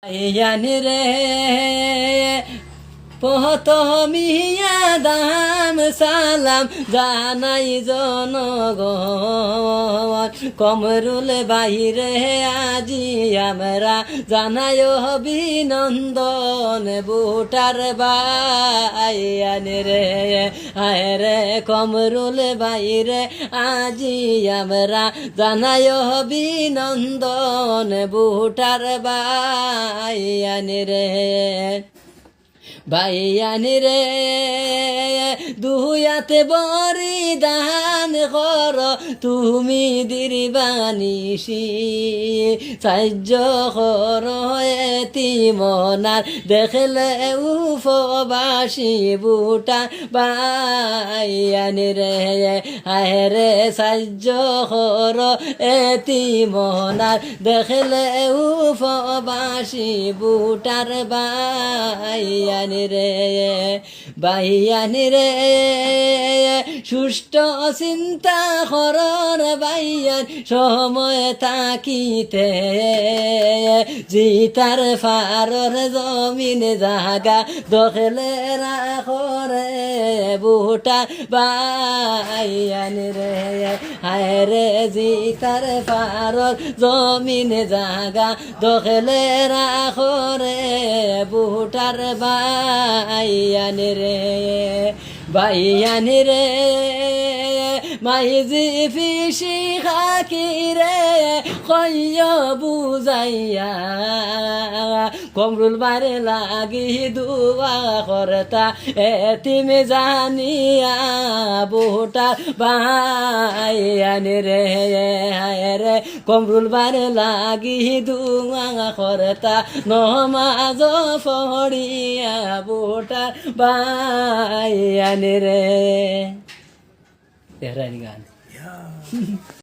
ইয়ানি রে প্রথমিয়া দাম সালাম জানাই জনগণ কমরুল বাইরে আজি আমরা জানাই অভিনন্দন বুটার বাইয়ানি রে আয় রে কমরুল বাইরে আজি আমরা জানাই অভিনন্দন বুটার বাইয়ানি রে বাইয়ানি রে দুয়াতে বরিদান কর তুমি দিরবানিসি সাহায্য কর এতিমনার দেখলে উপবাসী বুটা বাইয়ানি রে আয় রে সাহায্য কর এতিমনার দেখলে উপবাসী বুটার বাইয়ানি রে বাইয়ানি রে সুষ্ঠ চিন্তা করর বাইয়ান সময় থাকিতে জিতার ফারর জমিন জাগা দখলে রাখরে বুটা বাইয়ানি রে হায় রে জিতার ফারর জমিন জাগা দখলে রাখরে বুটার বাইয়ানি রে বাইয়ানি রে মাইজি ফিসি খাকি রে কইয় বুঝাইয়া কমরুল বারে লাগি দুয়া করতা এতিমে জানিয়া বুটা বাইয়ানি রে হায় রে কমরুল বারে লাগি দুয়া করতা নমাজ পড়িয়া বুটা বাইয়ানি রে তেহরানি গান